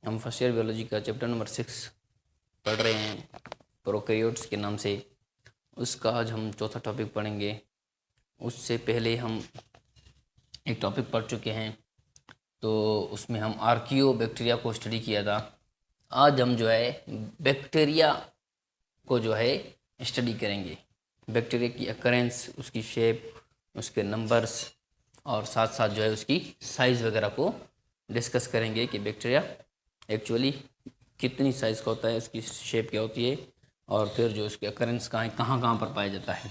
हम first year biology का chapter number 6 पढ़ रहे हैं, प्रोकैरियोट्स के नाम से। उसका आज हम चौथा टॉपिक पढ़ेंगे। उससे पहले हम एक टॉपिक पढ़ चुके हैं, तो उसमें हम आर्कियो बैक्टीरिया को स्टडी किया था। आज हम जो है बैक्टीरिया को जो है स्टडी करेंगे। बैक्टीरिया की अकरेंस, उसकी शेप, उसके नंबर्स और साथ साथ जो है उसकी साइज़ वगैरह को डिस्कस करेंगे कि बैक्टीरिया एक्चुअली कितनी साइज़ का होता है, उसकी शेप क्या होती है और फिर जो उसके अकरेंस कहाँ कहाँ पर पाया जाता है।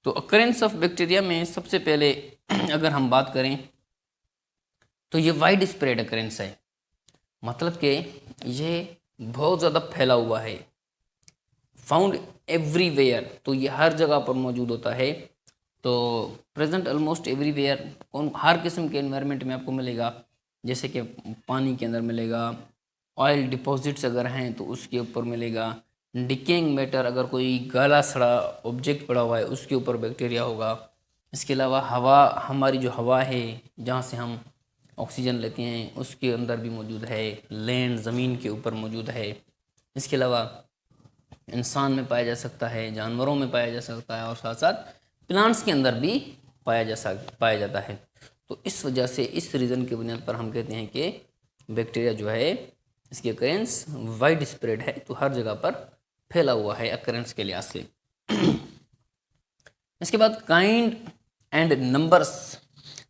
तो अकरेंस ऑफ बैक्टीरिया में सबसे पहले अगर हम बात करें तो ये वाइड स्प्रेड अकरेंस है, मतलब कि ये बहुत ज़्यादा फैला हुआ है, फाउंड एवरीवेयर, तो ये हर जगह पर मौजूद होता है। तो प्रेजेंट ऑलमोस्ट एवरीवेयर, हर किस्म के एनवायरनमेंट में आपको मिलेगा, जैसे कि पानी के अंदर मिलेगा, ऑयल डिपॉजिट्स अगर हैं तो उसके ऊपर मिलेगा, डिकेइंग मैटर, अगर कोई गला सड़ा ऑब्जेक्ट पड़ा हुआ है उसके ऊपर बैक्टीरिया होगा। इसके अलावा हवा, हमारी जो हवा है जहाँ से हम ऑक्सीजन लेते हैं उसके अंदर भी मौजूद है, लैंड ज़मीन के ऊपर मौजूद है। इसके अलावा इंसान में पाया जा सकता है, जानवरों में पाया जा सकता है और साथ साथ प्लांट्स के अंदर भी पाया जाता है। तो इस वजह से, इस रीज़न की बुनियाद पर हम कहते हैं कि बैक्टीरिया जो है इसकी अकरेंस वाइड स्प्रेड है, तो हर जगह पर फैला हुआ है अकरेंस के लिहाज से। इसके बाद काइंड एंड नंबर्स,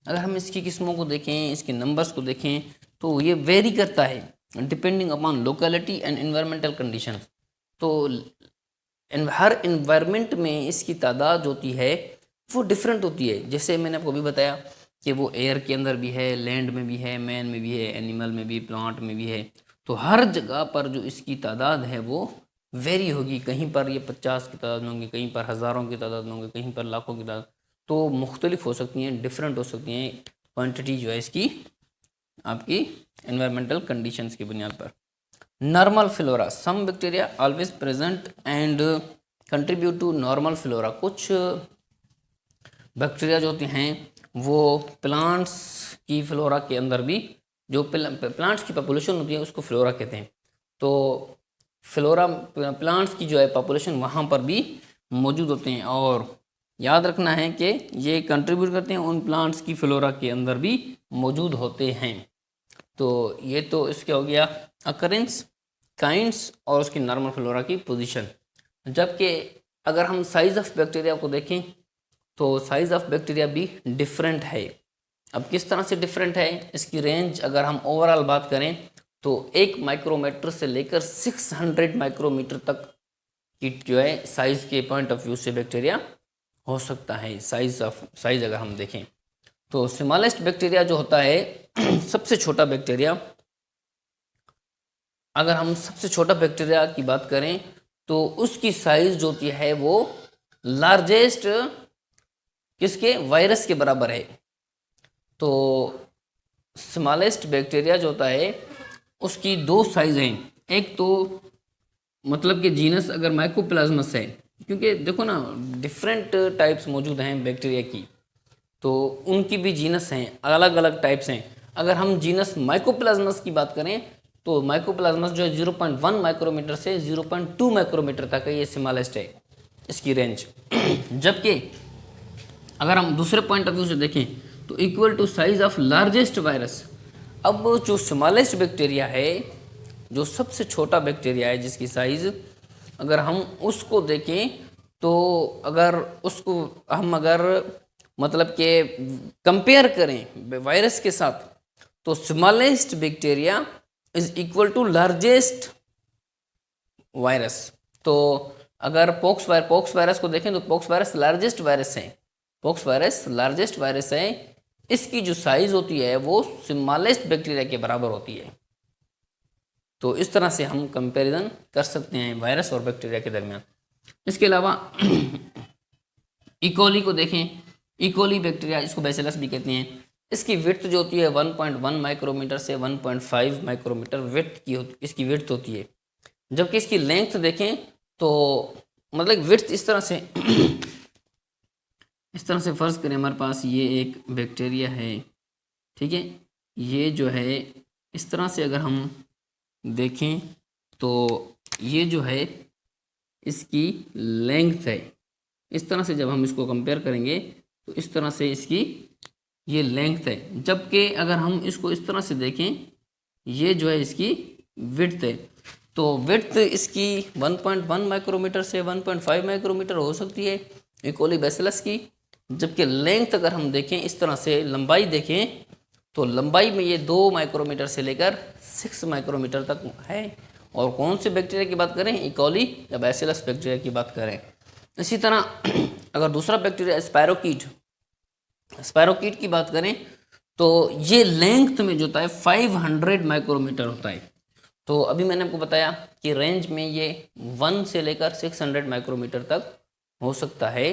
अगर हम इसकी किस्मों को देखें, इसके नंबर्स को देखें, तो ये वेरी करता है depending upon locality and environmental condition. तो हर इन्वायरमेंट में इसकी तादाद होती है वो डिफरेंट होती है। जैसे मैंने आपको अभी बताया कि वो एयर के अंदर भी है, लैंड में भी है, मैन में भी है, एनिमल में भी, प्लांट में भी है। तो हर जगह पर जो इसकी तादाद है वो वेरी होगी। कहीं पर ये 50 की तादाद में होंगी, कहीं पर हज़ारों की तादाद में होंगी, कहीं पर लाखों की तादाद, तो मुख्तलिफ हो सकती हैं, डिफरेंट हो सकती हैं क्वान्टिटी जो है इसकी, आपकी इन्वायरमेंटल कंडीशंस की बुनियाद पर। Normal flora, some bacteria always present and contribute to normal flora. कुछ बैक्टीरिया जो होते हैं वो प्लांट्स की फ्लोरा के अंदर भी, जो प्लांट्स की पॉपुलेशन होती है उसको फ्लोरा कहते हैं। तो फ्लोरा, प्लांट्स की जो है पॉपुलेशन वहाँ पर भी मौजूद होते हैं, और याद रखना है कि ये कंट्रीब्यूट करते हैं उन प्लांट्स की फ्लोरा के अंदर भी मौजूद होते हैं। तो ये तो इसके हो गया अकरेंस, काइंड्स और उसकी नॉर्मल फ्लोरा की पोजीशन। जबकि अगर हम साइज़ ऑफ बैक्टीरिया को देखें तो साइज़ ऑफ बैक्टीरिया भी डिफरेंट है। अब किस तरह से डिफरेंट है, इसकी रेंज अगर हम ओवरऑल बात करें तो 1 माइक्रोमीटर से लेकर 600 माइक्रोमीटर तक की जो है साइज़ के पॉइंट ऑफ व्यू से बैक्टीरिया हो सकता है। साइज़ अगर हम देखें तो स्मॉलेस्ट बैक्टीरिया जो होता है सबसे छोटा बैक्टीरिया, अगर हम सबसे छोटा बैक्टीरिया की बात करें तो उसकी साइज़ जो होती है वो लार्जेस्ट किसके, वायरस के बराबर है। तो स्मॉलेस्ट बैक्टीरिया जो होता है उसकी दो साइज़ हैं, एक तो मतलब कि जीनस अगर माइकोप्लाज्मस है, क्योंकि देखो ना डिफरेंट टाइप्स मौजूद हैं बैक्टीरिया की, तो उनकी भी जीनस हैं, अलग अलग टाइप्स हैं। अगर हम जीनस माइकोप्लाज्मस की बात करें तो माइकोप्लाज्मस जो है 0.1 माइक्रोमीटर से 0.2 माइक्रोमीटर तक है, ये स्मॉलेस्ट है इसकी रेंज। जबकि अगर हम दूसरे पॉइंट ऑफ व्यू से देखें तो equal to size of largest virus. अब जो स्मॉलेस्ट बैक्टीरिया है, जो सबसे छोटा बैक्टीरिया है जिसकी साइज़ अगर हम उसको देखें तो अगर उसको हम अगर मतलब कि कंपेयर करें वायरस के साथ, तो smallest bacteria is equal to largest virus. तो अगर पॉक्स वायरस को देखें तो पॉक्स वायरस लार्जेस्ट वायरस है, पॉक्स वायरस लार्जेस्ट वायरस है, इसकी जो साइज होती है वो स्मॉलेस्ट बैक्टीरिया के बराबर होती है। तो इस तरह से हम कंपैरिजन कर सकते हैं वायरस और बैक्टीरिया के दरमियान। इसके अलावा इकोली को देखें, इकोली बैक्टीरिया, इसको बैसिलस भी कहते हैं, इसकी विड्थ जो होती है 1.1 माइक्रोमीटर से 1.5 माइक्रोमीटर विड्थ की इसकी विड्थ होती है। जबकि इसकी लेंथ देखें तो मतलब विड्थ इस तरह से इस तरह से फ़र्ज़ करें हमारे पास ये एक बैक्टीरिया है, ठीक है, ये जो है इस तरह से अगर हम देखें तो ये जो है इसकी लेंथ है। इस तरह से जब हम इसको कंपेयर करेंगे तो इस तरह से इसकी ये लेंथ है, जबकि अगर हम इसको इस तरह से देखें ये जो है इसकी विड्थ है। तो विड्थ इसकी 1.1 माइक्रोमीटर से 1.5 माइक्रोमीटर हो सकती है इकोली बेसिलस की, जबकि लेंथ अगर हम देखें इस तरह से लंबाई देखें तो लंबाई में ये 2 माइक्रोमीटर से लेकर 6 माइक्रोमीटर तक है। और कौन से बैक्टीरिया की बात करें, इकोली या बैसिलस बैक्टीरिया की बात करें। इसी तरह अगर दूसरा बैक्टीरिया स्पायरोकीट की बात करें तो ये लेंथ में जो होता है 500 माइक्रोमीटर होता है। तो अभी मैंने आपको बताया कि रेंज में ये 1 से लेकर 600 माइक्रोमीटर तक हो सकता है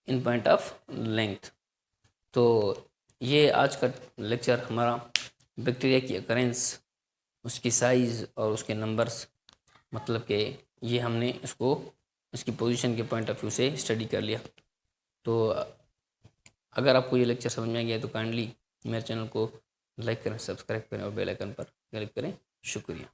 इन पॉइंट ऑफ लेंथ। तो ये आज का लेक्चर हमारा बैक्टीरिया की अकरेंस, उसकी साइज़ और उसके नंबर्स, मतलब कि ये हमने इसको इसकी पोजीशन के पॉइंट ऑफ व्यू से स्टडी कर लिया। तो अगर आपको ये लेक्चर समझ में आ गया तो काइंडली मेरे चैनल को लाइक करें, सब्सक्राइब करें और बेल आइकन पर क्लिक करें। शुक्रिया।